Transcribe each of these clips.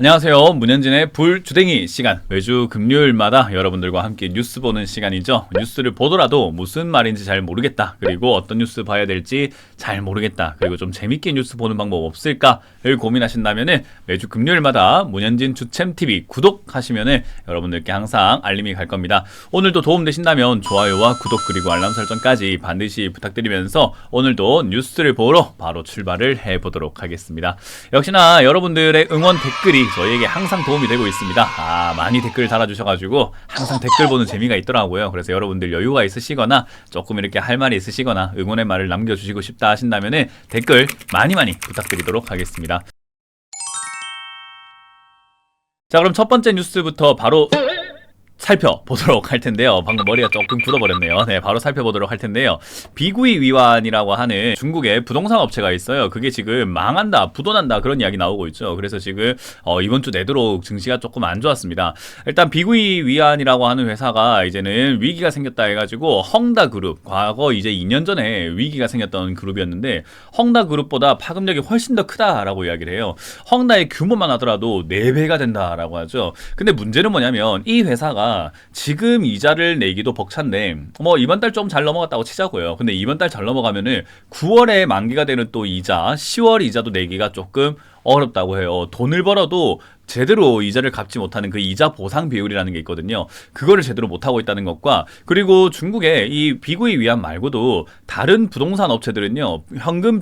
안녕하세요. 문현진의 불주댕이 시간. 매주 금요일마다 여러분들과 함께 뉴스 보는 시간이죠. 뉴스를 보더라도 무슨 말인지 잘 모르겠다. 그리고 어떤 뉴스 봐야 될지 잘 모르겠다. 그리고 좀 재밌게 뉴스 보는 방법 없을까를 고민하신다면은 매주 금요일마다 문현진 주챔TV 구독하시면은 여러분들께 항상 알림이 갈 겁니다. 오늘도 도움되신다면 좋아요와 구독 그리고 알람 설정까지 반드시 부탁드리면서 오늘도 뉴스를 보러 바로 출발을 해보도록 하겠습니다. 역시나 여러분들의 응원 댓글이 저희에게 항상 도움이 되고 있습니다. 많이 댓글 달아주셔가지고 항상 댓글 보는 재미가 있더라고요. 그래서 여러분들 여유가 있으시거나 조금 이렇게 할 말이 있으시거나 응원의 말을 남겨주시고 싶다 하신다면 댓글 많이 부탁드리도록 하겠습니다. 자, 그럼 첫 번째 뉴스부터 바로 살펴보도록 할 텐데요. 방금 머리가 조금 굳어버렸네요. 네, 바로 살펴보도록 할 텐데요. 비구이 위완이라고 하는 중국의 부동산 업체가 있어요. 그게 지금 망한다, 부도난다 그런 이야기 나오고 있죠. 그래서 지금 이번 주 내도록 증시가 조금 안 좋았습니다. 일단 비구이 위완이라고 하는 회사가 이제는 위기가 생겼다 해가지고 헝다그룹, 과거 이제 2년 전에 위기가 생겼던 그룹이었는데 헝다그룹보다 파급력이 훨씬 더 크다라고 이야기를 해요. 헝다의 규모만 하더라도 4배가 된다라고 하죠. 근데 문제는 뭐냐면 이 회사가 지금 이자를 내기도 벅찬데 뭐 이번 달 좀 잘 넘어갔다고 치자고요. 근데 이번 달 잘 넘어가면은 9월에 만기가 되는 또 이자, 10월 이자도 내기가 조금 어렵다고 해요. 돈을 벌어도 제대로 이자를 갚지 못하는 그 이자 보상 비율이라는 게 있거든요. 그거를 제대로 못하고 있다는 것과, 그리고 중국의 이 비구이 위안 말고도 다른 부동산 업체들은요, 현금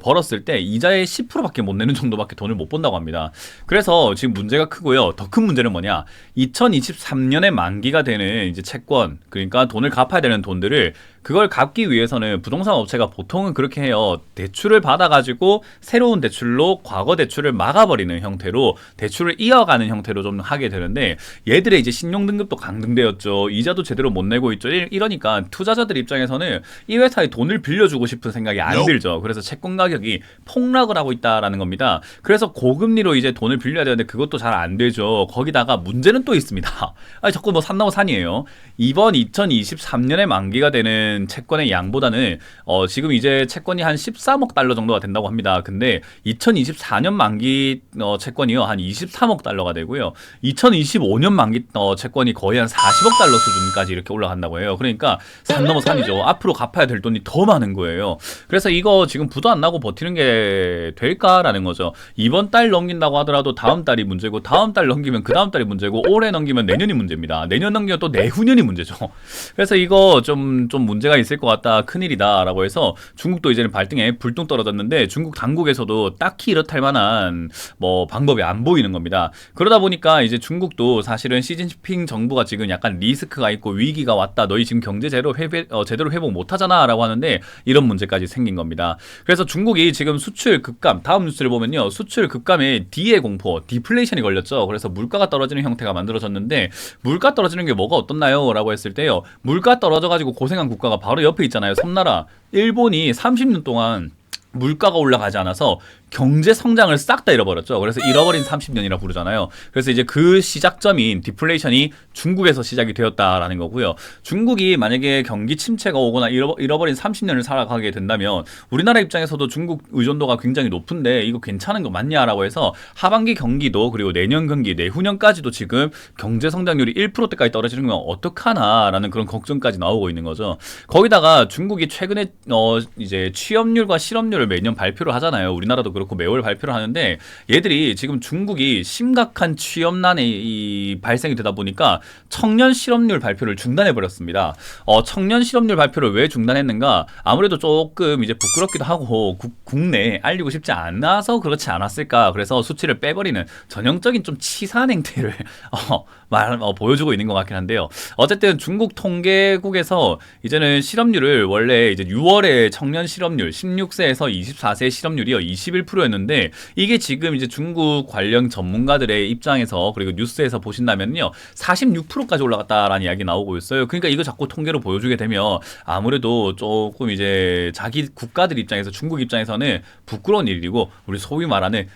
벌었을 때 이자의 10%밖에 못 내는 정도밖에 돈을 못 번다고 합니다. 그래서 지금 문제가 크고요. 더 큰 문제는 뭐냐? 2023년에 만기가 되는 이제 채권, 그러니까 돈을 갚아야 되는 돈들을 그걸 갚기 위해서는 부동산 업체가 보통은 그렇게 해요. 대출을 받아가지고 새로운 대출로 과거 대출을 막아버리는 형태로 대출을 이어가는 형태로 좀 하게 되는데, 얘들의 이제 신용등급도 강등되었죠. 이자도 제대로 못 내고 있죠. 이러니까 투자자들 입장에서는 이 회사에 돈을 빌려주고 싶은 생각이 안 들죠. 그래서 채권 가격이 폭락을 하고 있다라는 겁니다. 그래서 고금리로 이제 돈을 빌려야 되는데 그것도 잘 안 되죠. 거기다가 문제는 또 있습니다. 자꾸 뭐 산나무 산이에요. 이번 2023년에 만기가 되는 채권의 양보다는 지금 이제 채권이 한 13억 달러 정도가 된다고 합니다. 근데 2024년 만기 채권이요, 한 23억 달러가 되고요. 2025년 만기 채권이 거의 한 40억 달러 수준까지 이렇게 올라간다고 해요. 그러니까 산 넘어 산이죠. 앞으로 갚아야 될 돈이 더 많은 거예요. 그래서 이거 지금 부도 안 나고 버티는 게 될까라는 거죠. 이번 달 넘긴다고 하더라도 다음 달이 문제고, 다음 달 넘기면 그 다음 달이 문제고, 올해 넘기면 내년이 문제입니다. 내년 넘기면 또 내후년이 문제죠. 그래서 이거 좀 문제가 있을 것 같다, 큰일이다 라고 해서 중국도 이제는 발등에 불똥 떨어졌는데, 중국 당국에서도 딱히 이렇다 할 만한 뭐 방법이 안 보이는 겁니다. 그러다 보니까 이제 중국도 사실은 시진핑 정부가 지금 약간 리스크가 있고 위기가 왔다, 너희 지금 경제 제대로 회복 못하잖아 라고 하는데 이런 문제까지 생긴 겁니다. 그래서 중국이 지금 수출 급감, 다음 뉴스를 보면요, 수출 급감에 D의 공포, 디플레이션이 걸렸죠. 그래서 물가가 떨어지는 형태가 만들어졌는데, 물가 떨어지는 게 뭐가 어떻나요? 라고 했을 때요, 물가 떨어져가지고 고생한 국가가 바로 옆에 있잖아요. 섬나라 일본이 30년 동안 물가가 올라가지 않아서 경제 성장을 싹 다 잃어버렸죠. 그래서 잃어버린 30년이라 부르잖아요. 그래서 이제 그 시작점인 디플레이션이 중국에서 시작이 되었다라는 거고요. 중국이 만약에 경기 침체가 오거나 잃어버린 30년을 살아가게 된다면 우리나라 입장에서도 중국 의존도가 굉장히 높은데 이거 괜찮은 거 맞냐라고 해서 하반기 경기도, 그리고 내년 경기, 내후년까지도 지금 경제 성장률이 1%대까지 떨어지는 건 어떡하나라는 그런 걱정까지 나오고 있는 거죠. 거기다가 중국이 최근에 이제 취업률과 실업률을 매년 발표를 하잖아요. 우리나라도 그렇고 매월 발표를 하는데, 얘들이 지금 중국이 심각한 취업난이 발생이 되다 보니까 청년 실업률 발표를 중단해 버렸습니다. 청년 실업률 발표를 왜 중단했는가? 아무래도 조금 이제 부끄럽기도 하고 국내에 알리고 싶지 않아서 그렇지 않았을까? 그래서 수치를 빼버리는 전형적인 좀 치사한 행태를 보여주고 있는 것 같긴 한데요. 어쨌든 중국 통계국에서 이제는 실업률을 원래 이제 6월에 청년 실업률 16세에서 24세 실업률이요 21%였는데, 이게 지금 이제 중국 관련 전문가들의 입장에서, 그리고 뉴스에서 보신다면요, 46%까지 올라갔다라는 이야기 나오고 있어요. 그러니까 이거 자꾸 통계로 보여주게 되면 아무래도 조금 이제 자기 국가들 입장에서, 중국 입장에서는 부끄러운 일이고, 우리 소위 말하는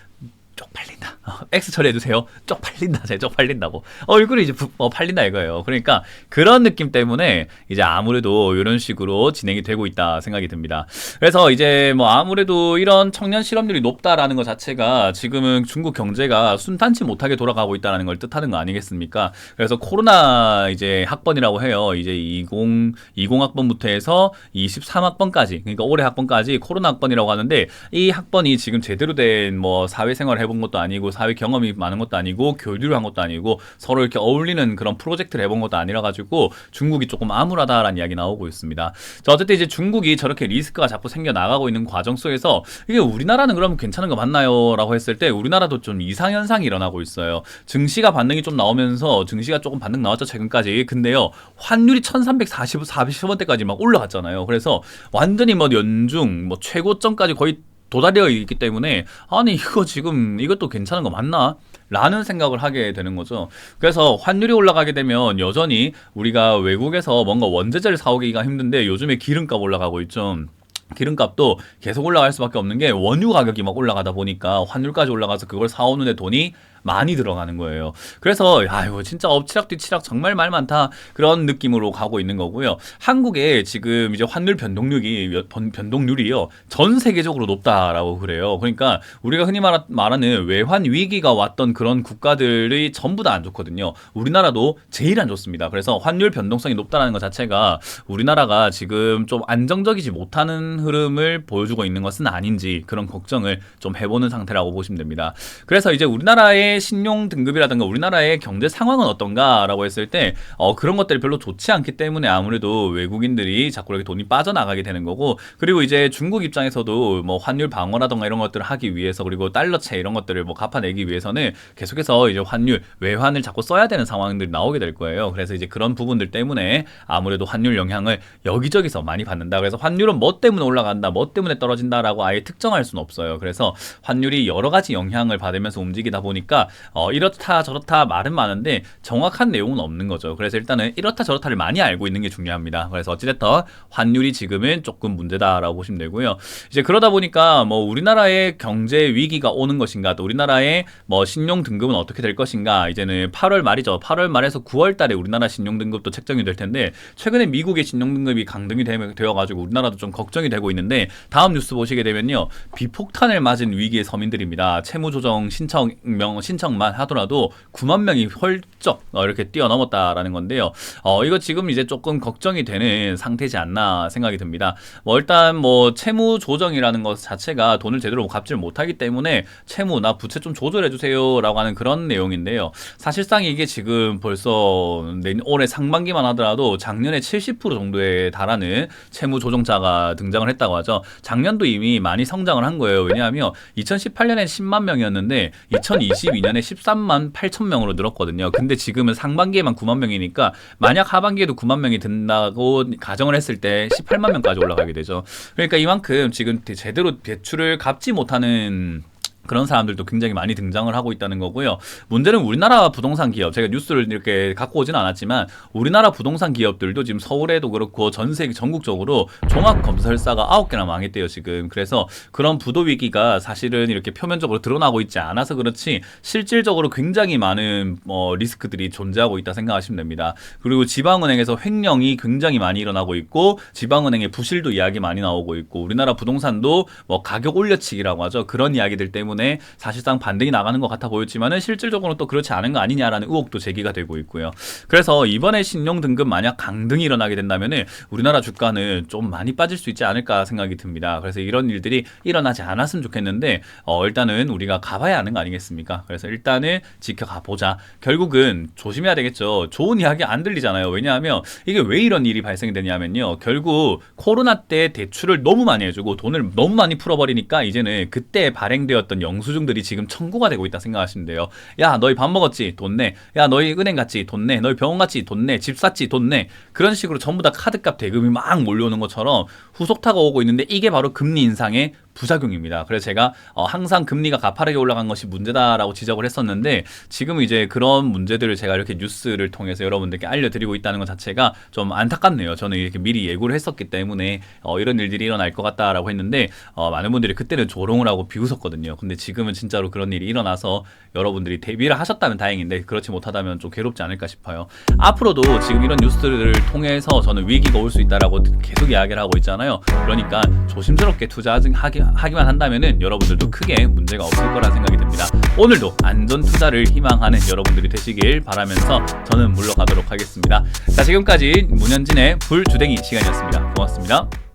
쪽팔린다. X 처리해주세요. 쪽팔린다. 제 쪽팔린다고. 얼굴이 이제 팔린다 이거예요. 그러니까 그런 느낌 때문에 이제 아무래도 이런 식으로 진행이 되고 있다 생각이 듭니다. 그래서 이제 뭐 아무래도 이런 청년 실업률이 높다라는 것 자체가 지금은 중국 경제가 순탄치 못하게 돌아가고 있다는 걸 뜻하는 거 아니겠습니까? 그래서 코로나 이제 학번이라고 해요. 이제 20학번부터 해서 23학번까지, 그러니까 올해 학번까지 코로나 학번이라고 하는데, 이 학번이 지금 제대로 된 뭐 사회생활을 해본 것도 아니고 사회 경험이 많은 것도 아니고 교류를 한 것도 아니고 서로 이렇게 어울리는 그런 프로젝트를 해본 것도 아니라 가지고 중국이 조금 암울하다라는 이야기 나오고 있습니다. 자, 어쨌든 이제 중국이 저렇게 리스크가 자꾸 생겨 나가고 있는 과정 속에서 이게 우리나라는 그러면 괜찮은 거 맞나요? 라고 했을 때 우리나라도 좀 이상현상이 일어나고 있어요. 증시가 반등이 좀 나오면서, 증시가 조금 반등 나왔죠 최근까지. 근데요, 환율이 1340원대까지 막 올라갔잖아요. 그래서 완전히 뭐 연중 뭐 최고점까지 거의 도달되어 있기 때문에, 아니 이거 지금 이것도 괜찮은 거 맞나? 라는 생각을 하게 되는 거죠. 그래서 환율이 올라가게 되면 여전히 우리가 외국에서 뭔가 원재재를 사오기가 힘든데, 요즘에 기름값 올라가고 있죠. 기름값도 계속 올라갈 수밖에 없는 게 원유 가격이 막 올라가다 보니까 환율까지 올라가서 그걸 사오는데 돈이 많이 들어가는 거예요. 그래서 아이고 진짜 엎치락 뒤치락 정말 말 많다, 그런 느낌으로 가고 있는 거고요. 한국에 지금 이제 환율 변동률이요 전 세계적으로 높다라고 그래요. 그러니까 우리가 흔히 말하는 외환 위기가 왔던 그런 국가들이 전부 다 안 좋거든요. 우리나라도 제일 안 좋습니다. 그래서 환율 변동성이 높다는 것 자체가 우리나라가 지금 좀 안정적이지 못하는 흐름을 보여주고 있는 것은 아닌지, 그런 걱정을 좀 해보는 상태라고 보시면 됩니다. 그래서 이제 우리나라의 신용 등급이라든가 우리나라의 경제 상황은 어떤가라고 했을 때 그런 것들이 별로 좋지 않기 때문에 아무래도 외국인들이 자꾸 이렇게 돈이 빠져나가게 되는 거고, 그리고 이제 중국 입장에서도 뭐 환율 방어라든가 이런 것들을 하기 위해서, 그리고 달러채 이런 것들을 뭐 갚아내기 위해서는 계속해서 이제 환율, 외환을 자꾸 써야 되는 상황들이 나오게 될 거예요. 그래서 이제 그런 부분들 때문에 아무래도 환율 영향을 여기저기서 많이 받는다. 그래서 환율은 뭐 때문에 올라간다, 뭐 때문에 떨어진다라고 아예 특정할 수는 없어요. 그래서 환율이 여러 가지 영향을 받으면서 움직이다 보니까 이렇다 저렇다 말은 많은데 정확한 내용은 없는 거죠. 그래서 일단은 이렇다 저렇다를 많이 알고 있는 게 중요합니다. 그래서 어찌됐든 환율이 지금은 조금 문제다라고 보시면 되고요. 이제 그러다 보니까 뭐 우리나라의 경제 위기가 오는 것인가, 또 우리나라의 뭐 신용 등급은 어떻게 될 것인가, 이제는 8월 말이죠. 8월 말에서 9월 달에 우리나라 신용 등급도 책정이 될 텐데, 최근에 미국의 신용 등급이 강등이 되어가지고 우리나라도 좀 걱정이 되고 있는데, 다음 뉴스 보시게 되면요, 비폭탄을 맞은 위기의 서민들입니다. 채무조정 신청만 하더라도 9만 명이 헐쩍 이렇게 뛰어넘었다라는 건데요. 이거 지금 이제 조금 걱정이 되는 상태지 않나 생각이 듭니다. 뭐 일단 뭐 채무 조정이라는 것 자체가 돈을 제대로 갚지를 못하기 때문에 채무나 부채 좀 조절해 주세요라고 하는 그런 내용인데요. 사실상 이게 지금 벌써 올해 상반기만 하더라도 작년에 70% 정도에 달하는 채무 조정자가 등장을 했다고 하죠. 작년도 이미 많이 성장을 한 거예요. 왜냐하면 2018년에 10만 명이었는데 2022년에 13만 8천 명으로 늘었거든요. 근데 지금은 상반기에만 9만 명이니까 만약 하반기에도 9만 명이 든다고 가정을 했을 때 18만 명까지 올라가게 되죠. 그러니까 이만큼 지금 제대로 대출을 갚지 못하는 그런 사람들도 굉장히 많이 등장을 하고 있다는 거고요. 문제는 우리나라 부동산 기업, 제가 뉴스를 이렇게 갖고 오진 않았지만 우리나라 부동산 기업들도 지금 서울에도 그렇고 전 세계 전국적으로 종합건설사가 9개나 망했대요 지금. 그래서 그런 부도 위기가 사실은 이렇게 표면적으로 드러나고 있지 않아서 그렇지 실질적으로 굉장히 많은 리스크들이 존재하고 있다 생각하시면 됩니다. 그리고 지방은행에서 횡령이 굉장히 많이 일어나고 있고, 지방은행의 부실도 이야기 많이 나오고 있고, 우리나라 부동산도 뭐 가격 올려치기라고 하죠. 그런 이야기들 때문에 사실상 반등이 나가는 것 같아 보였지만은 실질적으로는 또 그렇지 않은 거 아니냐라는 의혹도 제기가 되고 있고요. 그래서 이번에 신용 등급 만약 강등이 일어나게 된다면은 우리나라 주가는 좀 많이 빠질 수 있지 않을까 생각이 듭니다. 그래서 이런 일들이 일어나지 않았으면 좋겠는데 일단은 우리가 가봐야 하는 거 아니겠습니까? 그래서 일단은 지켜가 보자. 결국은 조심해야 되겠죠. 좋은 이야기 안 들리잖아요. 왜냐하면 이게 왜 이런 일이 발생이 되냐면요, 결국 코로나 때 대출을 너무 많이 해주고 돈을 너무 많이 풀어버리니까 이제는 그때 발행되었던 영수증들이 지금 청구가 되고 있다 생각하시면 돼요. 야, 너희 밥 먹었지? 돈 내. 야, 너희 은행 갔지? 돈 내. 너희 병원 갔지? 돈 내. 집 샀지? 돈 내. 그런 식으로 전부 다 카드값 대금이 막 몰려오는 것처럼 후속타가 오고 있는데, 이게 바로 금리 인상의 부작용입니다. 그래서 제가 항상 금리가 가파르게 올라간 것이 문제다라고 지적을 했었는데 지금은 이제 그런 문제들을 제가 이렇게 뉴스를 통해서 여러분들께 알려드리고 있다는 것 자체가 좀 안타깝네요. 저는 이렇게 미리 예고를 했었기 때문에 이런 일들이 일어날 것 같다라고 했는데 많은 분들이 그때는 조롱을 하고 비웃었거든요. 근데 지금은 진짜로 그런 일이 일어나서 여러분들이 대비를 하셨다면 다행인데 그렇지 못하다면 좀 괴롭지 않을까 싶어요. 앞으로도 지금 이런 뉴스들을 통해서 저는 위기가 올 수 있다라고 계속 이야기를 하고 있잖아요. 그러니까 조심스럽게 투자하기만 한다면은 여러분들도 크게 문제가 없을 거라 생각이 듭니다. 오늘도 안전 투자를 희망하는 여러분들이 되시길 바라면서 저는 물러가도록 하겠습니다. 자, 지금까지 문현진의 불주댕이 시간이었습니다. 고맙습니다.